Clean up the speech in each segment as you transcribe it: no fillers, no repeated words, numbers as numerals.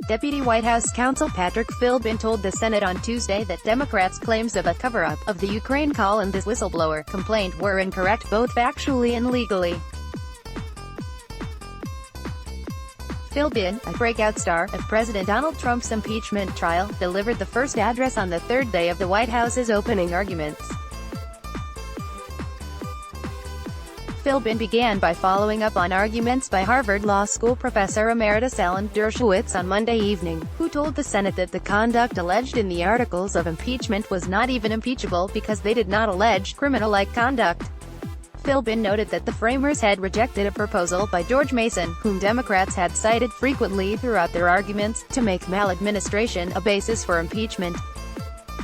Deputy White House counsel Patrick Philbin told the Senate on Tuesday that Democrats' claims of a cover-up of the Ukraine call and this whistleblower complaint were incorrect both factually and legally. Philbin, a breakout star of President Donald Trump's impeachment trial, delivered the first address on the third day of the White House's opening arguments. Philbin began by following up on arguments by Harvard Law School professor emeritus Alan Dershowitz on Monday evening, who told the Senate that the conduct alleged in the articles of impeachment was not even impeachable because they did not allege criminal-like conduct. Philbin noted that the framers had rejected a proposal by George Mason, whom Democrats had cited frequently throughout their arguments, to make maladministration a basis for impeachment.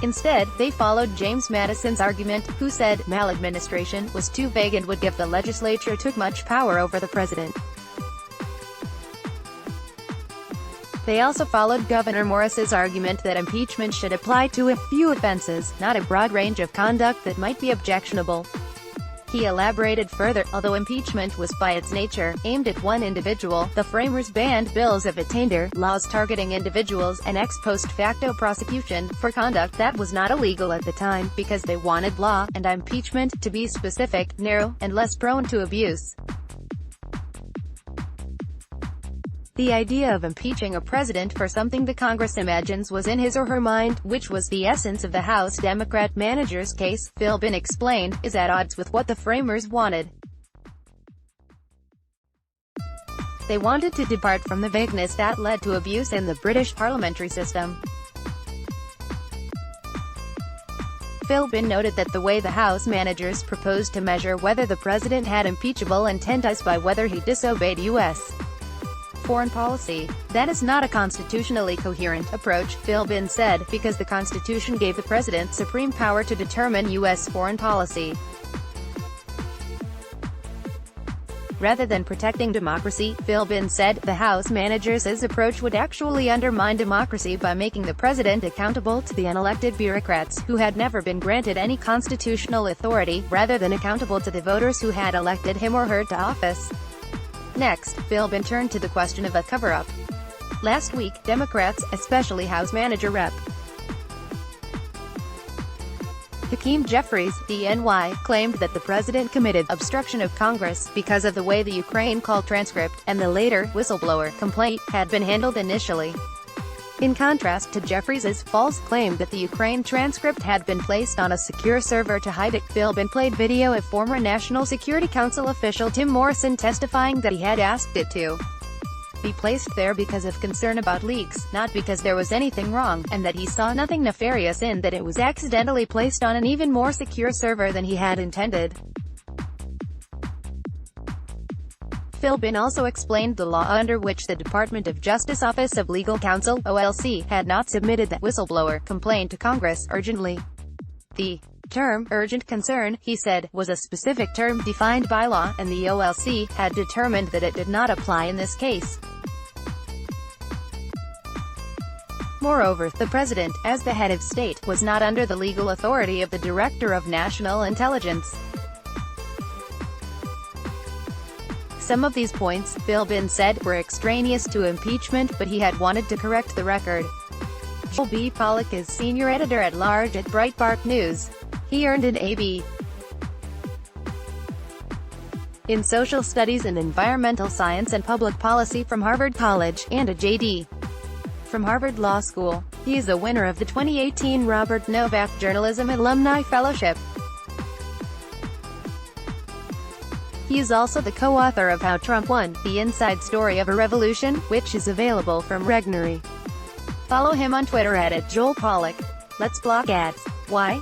Instead, they followed James Madison's argument, who said maladministration was too vague and would give the legislature too much power over the president. They also followed Governor Morris's argument that impeachment should apply to a few offenses, not a broad range of conduct that might be objectionable. He elaborated further, although impeachment was by its nature aimed at one individual, the framers banned bills of attainder, laws targeting individuals, and ex post facto prosecution, for conduct that was not illegal at the time, because they wanted law and impeachment to be specific, narrow, and less prone to abuse. The idea of impeaching a president for something the Congress imagines was in his or her mind, which was the essence of the House Democrat manager's case, Philbin explained, is at odds with what the framers wanted. They wanted to depart from the vagueness that led to abuse in the British parliamentary system. Philbin noted that the way the House managers proposed to measure whether the president had impeachable intent is by whether he disobeyed U.S. foreign policy. That is not a constitutionally coherent approach, Philbin said, because the Constitution gave the president supreme power to determine U.S. foreign policy. Rather than protecting democracy, Philbin said, the House managers' approach would actually undermine democracy by making the president accountable to the unelected bureaucrats, who had never been granted any constitutional authority, rather than accountable to the voters who had elected him or her to office. Next, Philbin turned to the question of a cover-up. Last week, Democrats, especially House Manager Rep. Hakeem Jeffries, DNY, claimed that the president committed obstruction of Congress because of the way the Ukraine call transcript, and the later whistleblower complaint, had been handled initially. In contrast to Jeffries' false claim that the Ukraine transcript had been placed on a secure server to hide it, Philbin played video of former National Security Council official Tim Morrison testifying that he had asked it to be placed there because of concern about leaks, not because there was anything wrong, and that he saw nothing nefarious in that it was accidentally placed on an even more secure server than he had intended. Philbin also explained the law under which the Department of Justice Office of Legal Counsel (OLC) had not submitted that whistleblower complaint to Congress urgently. The term urgent concern, he said, was a specific term defined by law, and the OLC had determined that it did not apply in this case. Moreover, the president, as the head of state, was not under the legal authority of the Director of National Intelligence. Some of these points, Philbin said, were extraneous to impeachment, but he had wanted to correct the record. Joel B. Pollack is senior editor-at-large at Breitbart News. He earned an A.B. in Social Studies and Environmental Science and Public Policy from Harvard College, and a J.D. from Harvard Law School. He is a winner of the 2018 Robert Novak Journalism Alumni Fellowship. He is also the co-author of How Trump Won, The Inside Story of a Revolution, which is available from Regnery. Follow him on Twitter at @JoelPollack. Let's block ads. Why?